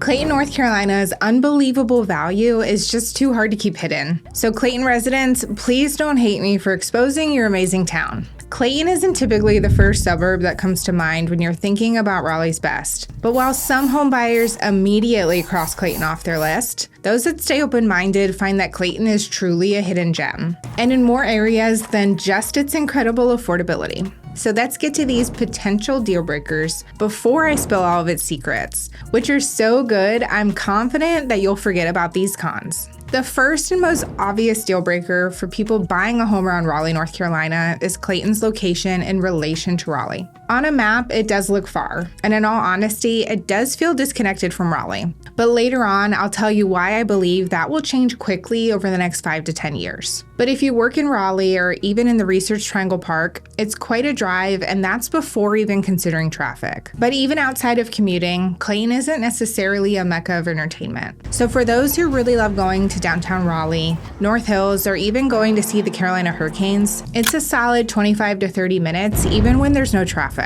Clayton, North Carolina's unbelievable value is just too hard to keep hidden. So Clayton residents, please don't hate me for exposing your amazing town. Clayton isn't typically the first suburb that comes to mind when you're thinking about Raleigh's best. But while some home buyers immediately cross Clayton off their list, those that stay open-minded find that Clayton is truly a hidden gem, and in more areas than just its incredible affordability. So let's get to these potential deal breakers before I spill all of its secrets, which are so good I'm confident that you'll forget about these cons. The first and most obvious deal breaker for people buying a home around Raleigh, North Carolina is Clayton's location in relation to Raleigh. On a map, it does look far, and in all honesty, it does feel disconnected from Raleigh. But later on, I'll tell you why I believe that will change quickly over the next 5 to 10 years. But if you work in Raleigh or even in the Research Triangle Park, it's quite a drive, and that's before even considering traffic. But even outside of commuting, Clayton isn't necessarily a mecca of entertainment. So for those who really love going to downtown Raleigh, North Hills, or even going to see the Carolina Hurricanes, it's a solid 25 to 30 minutes, even when there's no traffic.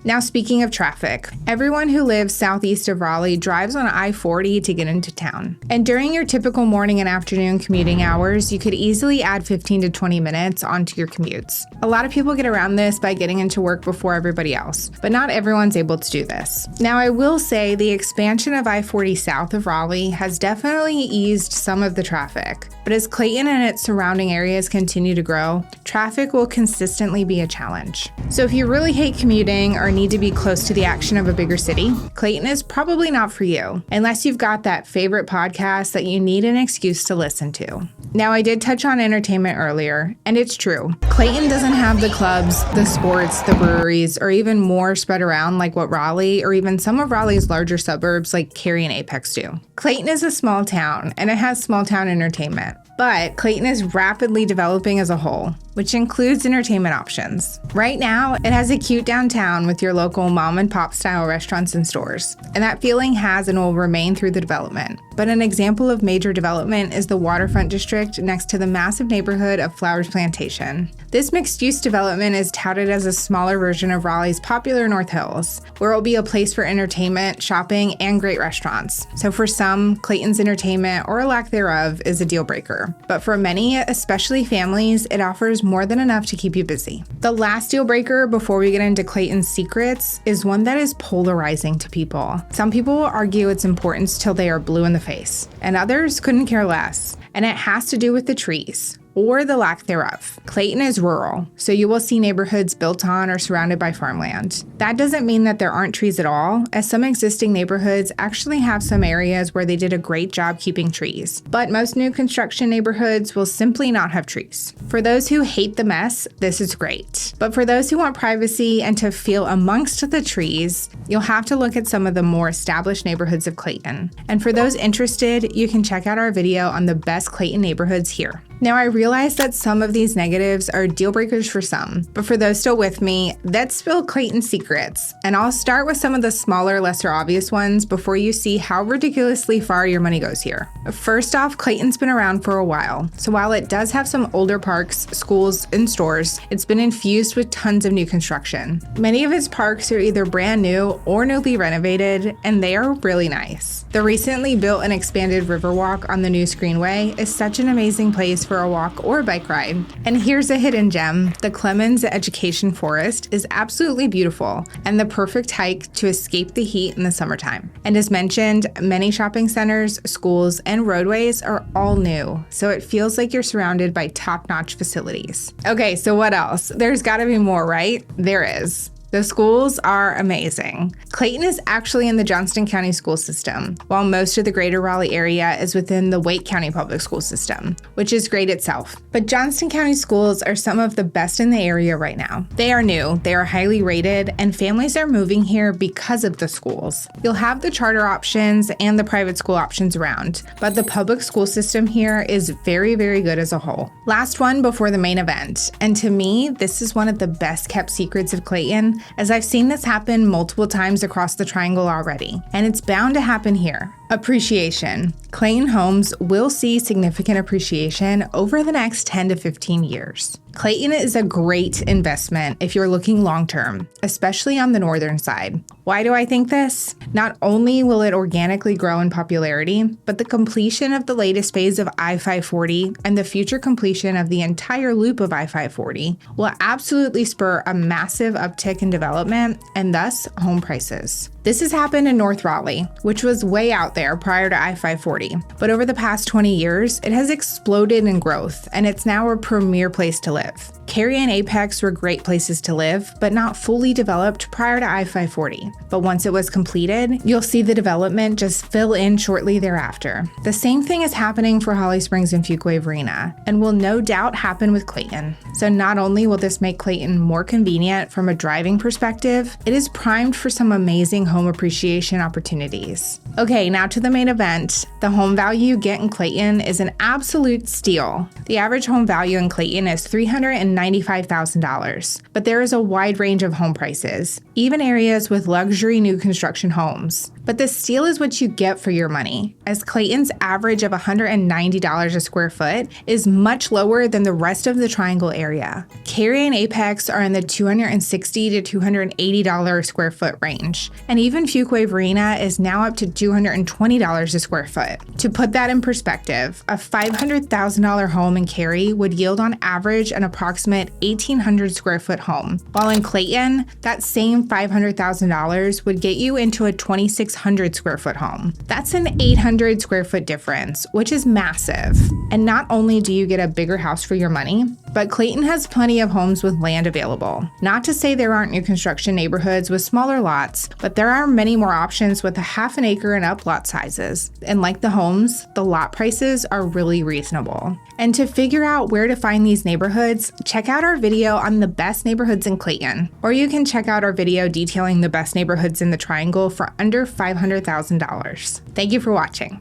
Now, speaking of traffic, everyone who lives southeast of Raleigh drives on I-40 to get into town. And during your typical morning and afternoon commuting hours, you could easily add 15 to 20 minutes onto your commutes. A lot of people get around this by getting into work before everybody else, but not everyone's able to do this. Now, I will say the expansion of I-40 south of Raleigh has definitely eased some of the traffic, but as Clayton and its surrounding areas continue to grow, traffic will consistently be a challenge. So if you really hate commuting or need to be close to the action of a bigger city, Clayton is probably not for you, unless you've got that favorite podcast that you need an excuse to listen to. Now, I did touch on entertainment earlier, and it's true. Clayton doesn't have the clubs, the sports, the breweries, or even more spread around like what Raleigh or even some of Raleigh's larger suburbs like Cary and Apex do. Clayton is a small town, and it has small town entertainment. But Clayton is rapidly developing as a whole, which includes entertainment options. Right now, it has a cute downtown with your local mom and pop style restaurants and stores, and that feeling has and will remain through the development. But an example of major development is the waterfront district next to the massive neighborhood of Flowers Plantation. This mixed-use development is touted as a smaller version of Raleigh's popular North Hills, where it will be a place for entertainment, shopping, and great restaurants. So for some, Clayton's entertainment, or a lack thereof, is a deal breaker. But for many, especially families, it offers more than enough to keep you busy. The last deal breaker before we get into Clayton's secrets is one that is polarizing to people. Some people will argue its importance till they are blue in the face, and others couldn't care less. And it has to do with the trees, or the lack thereof. Clayton is rural, so you will see neighborhoods built on or surrounded by farmland. That doesn't mean that there aren't trees at all, as some existing neighborhoods actually have some areas where they did a great job keeping trees. But most new construction neighborhoods will simply not have trees. For those who hate the mess, this is great. But for those who want privacy and to feel amongst the trees, you'll have to look at some of the more established neighborhoods of Clayton. And for those interested, you can check out our video on the best Clayton neighborhoods here. Now, I realize that some of these negatives are deal breakers for some, but for those still with me, let's spill Clayton's secrets. And I'll start with some of the smaller, lesser obvious ones before you see how ridiculously far your money goes here. First off, Clayton's been around for a while, so while it does have some older parks, schools, and stores, it's been infused with tons of new construction. Many of its parks are either brand new or newly renovated, and they are really nice. The recently built and expanded Riverwalk on the new Screenway is such an amazing place for a walk or bike ride. And here's a hidden gem. The Clemens Education Forest is absolutely beautiful and the perfect hike to escape the heat in the summertime. And as mentioned, many shopping centers, schools, and roadways are all new, so it feels like you're surrounded by top-notch facilities. Okay, so what else? There's gotta be more, right? There is. The schools are amazing. Clayton is actually in the Johnston County school system, while most of the greater Raleigh area is within the Wake County public school system, which is great itself. But Johnston County schools are some of the best in the area right now. They are new, they are highly rated, and families are moving here because of the schools. You'll have the charter options and the private school options around, but the public school system here is very, very good as a whole. Last one before the main event, and to me, this is one of the best kept secrets of Clayton, as I've seen this happen multiple times across the triangle already, and it's bound to happen here. Appreciation. Clayton homes will see significant appreciation over the next 10 to 15 years. Clayton is a great investment if you're looking long-term, especially on the northern side. Why do I think this? Not only will it organically grow in popularity, but the completion of the latest phase of I-540 and the future completion of the entire loop of I-540 will absolutely spur a massive uptick in development and thus home prices. This has happened in North Raleigh, which was way out there prior to I-540, but over the past 20 years, it has exploded in growth, and it's now a premier place to live. Cary and Apex were great places to live, but not fully developed prior to I-540. But once it was completed, you'll see the development just fill in shortly thereafter. The same thing is happening for Holly Springs and Fuquay Varina, and will no doubt happen with Clayton. So not only will this make Clayton more convenient from a driving perspective, it is primed for some amazing home appreciation opportunities. Okay, now to the main event. The home value you get in Clayton is an absolute steal. The average home value in Clayton is $395,000, but there is a wide range of home prices, even areas with luxury new construction homes. But the steal is what you get for your money, as Clayton's average of $190 a square foot is much lower than the rest of the Triangle area. Cary and Apex are in the $260 to $280 a square foot range, and even Fuquay Varina is now up to $220 a square foot. To put that in perspective, a $500,000 home in Cary would yield on average an approximate 1,800 square foot home, while in Clayton, that same $500,000 would get you into a 2,600 square foot home. That's an 800 square foot difference, which is massive. And not only do you get a bigger house for your money, but Clayton has plenty of homes with land available. Not to say there aren't new construction neighborhoods with smaller lots, but there are many more options with a half an acre and up lot sizes. And like the homes, the lot prices are really reasonable. And to figure out where to find these neighborhoods, check out our video on the best neighborhoods in Clayton, or you can check out our video detailing the best neighborhoods in the Triangle for under $500,000. Thank you for watching.